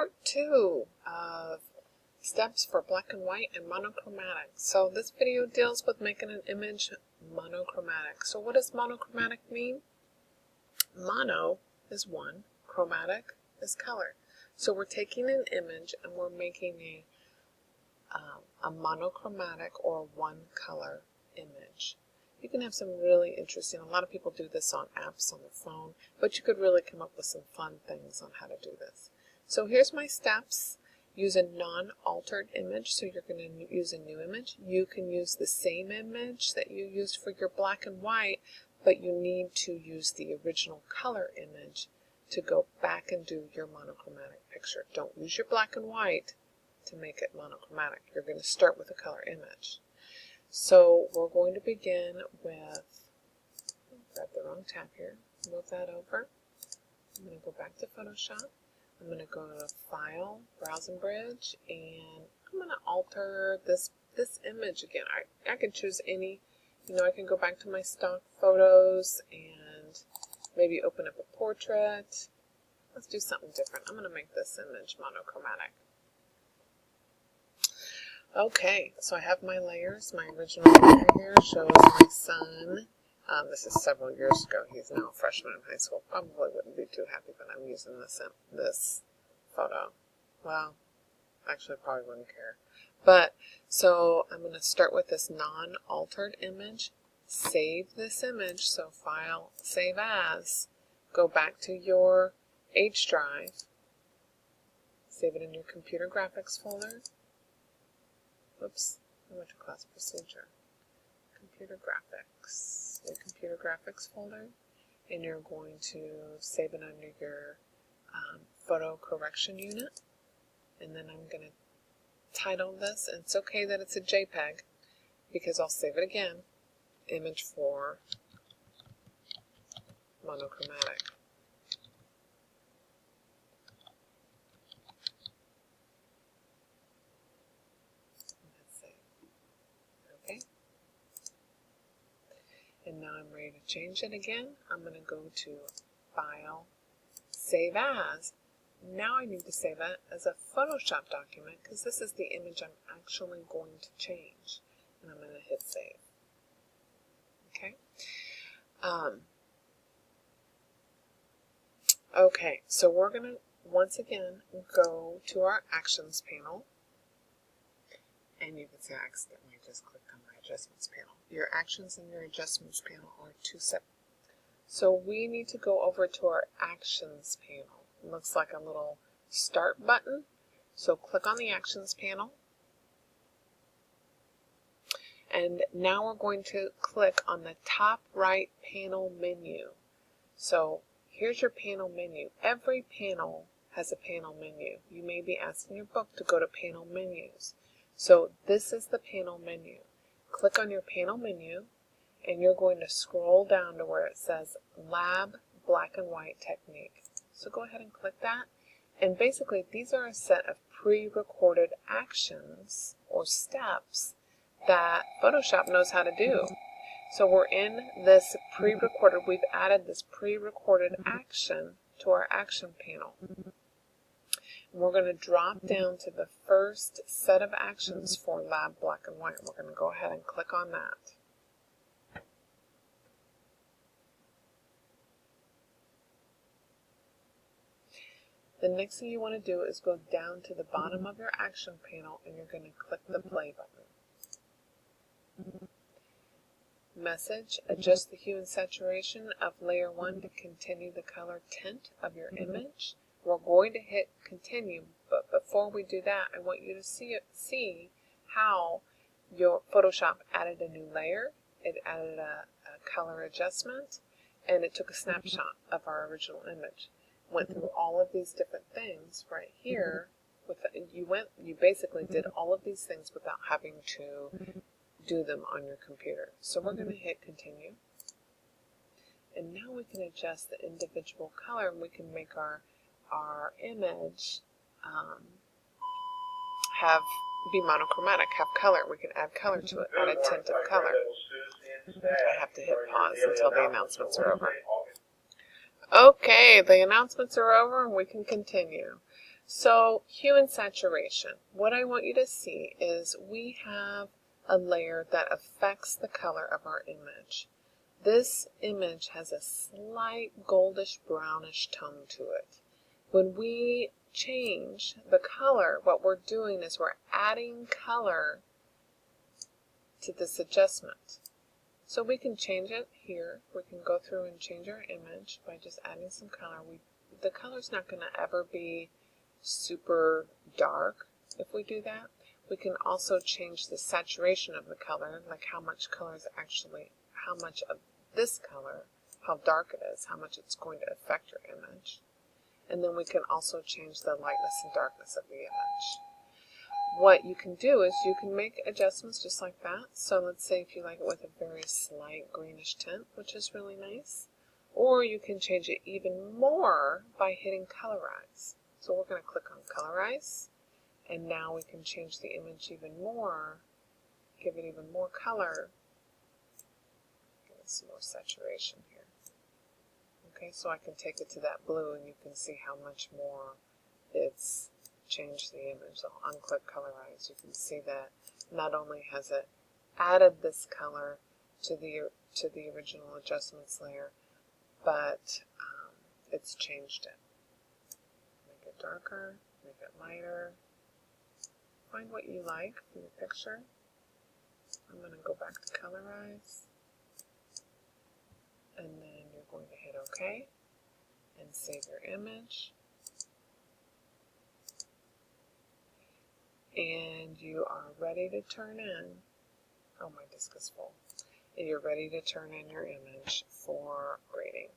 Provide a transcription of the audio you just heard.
part 2 of steps for black and white and monochromatic. So this video deals with making an image monochromatic. So what does monochromatic mean? Mono is one, chromatic is color. So we're taking an image and we're making a monochromatic or one color image. You can have some really interesting, a lot of people do this on apps on the phone, but you could really come up with some fun things on how to do this. So here's my steps. Use a non-altered image, so you're going to use a new image. You can use the same image that you used for your black and white, but you need to use the original color image to go back and do your monochromatic picture. Don't use your black and white to make it monochromatic. You're going to start with a color image. So we're going to begin with, grab the wrong tab here, move that over. I'm going to go back to Photoshop. I'm going to go to File, Browse and Bridge, and I'm going to alter this image again. I can choose any, I can go back to my stock photos and maybe open up a portrait. Let's do something different. I'm going to make this image monochromatic. Okay, so I have my layers. My original layer here shows my son. This is several years ago. He's now a freshman in high school. Probably wouldn't be too happy that I'm using this photo. Well, actually probably wouldn't care. But, so I'm going to start with this non-altered image. Save this image. So File, Save As. Go back to your H drive. Save it in your Computer Graphics folder. Oops, I went to Class Procedure. Computer Graphics. Your Computer Graphics folder. And you're going to save it under your photo correction unit. And then I'm going to title this. And it's okay that it's a JPEG because I'll save it again. Image for monochromatic. And now I'm ready to change it again. I'm going to go to File, Save As. Now I need to save it as a Photoshop document because this is the image I'm actually going to change. And I'm going to hit Save. Okay. Okay, so we're going to once again go to our Actions panel. And you can see I accidentally just clicked on my Adjustments panel. Your Actions and your Adjustments panel are two separate. So we need to go over to our Actions panel. It looks like a little Start button. So click on the Actions panel. And now we're going to click on the top right panel menu. So here's your panel menu. Every panel has a panel menu. You may be asked in your book to go to Panel Menus. So this is the panel menu. Click on your panel menu and you're going to scroll down to where it says Lab Black and White Technique. So go ahead and click that. And basically these are a set of pre-recorded actions or steps that Photoshop knows how to do. So we're in this pre-recorded, we've added this pre-recorded action to our action panel. We're going to drop down to the first set of actions for Lab Black and White. We're going to go ahead and click on that. The next thing you want to do is go down to the bottom of your action panel and you're going to click the play button. Message, adjust the hue and saturation of layer 1 to continue the color tint of your image. We're going to hit continue, but before we do that, I want you to see how your Photoshop added a new layer. It added a color adjustment, and it took a snapshot of our original image. Went through all of these different things right here. You basically did all of these things without having to do them on your computer. So we're going to hit continue. And now we can adjust the individual color and we can make our image be monochromatic, have color. We can add color to it, add a tint of color. I have to hit pause until the announcements are over. Okay, the announcements are over and we can continue. So hue and saturation. What I want you to see is we have a layer that affects the color of our image. This image has a slight goldish brownish tone to it. When we change the color, what we're doing is we're adding color to this adjustment. So we can change it here. We can go through and change our image by just adding some color. The color's not going to ever be super dark if we do that. We can also change the saturation of the color, like how much color is actually, how much of this color, how dark it is, how much it's going to affect your image. And then we can also change the lightness and darkness of the image. What you can do is you can make adjustments just like that. So let's say if you like it with a very slight greenish tint, which is really nice. Or you can change it even more by hitting colorize. So we're going to click on colorize. And now we can change the image even more, give it even more color, give it some more saturation here. Okay, so I can take it to that blue and you can see how much more it's changed the image. So I'll unclick colorize. You can see that not only has it added this color to the original adjustments layer, but it's changed it. Make it darker, make it lighter. Find what you like for your picture. I'm going to go back to colorize. And then you're going to hit OK and save your image. And you are ready to turn in. Oh, my disk is full. And you're ready to turn in your image for grading.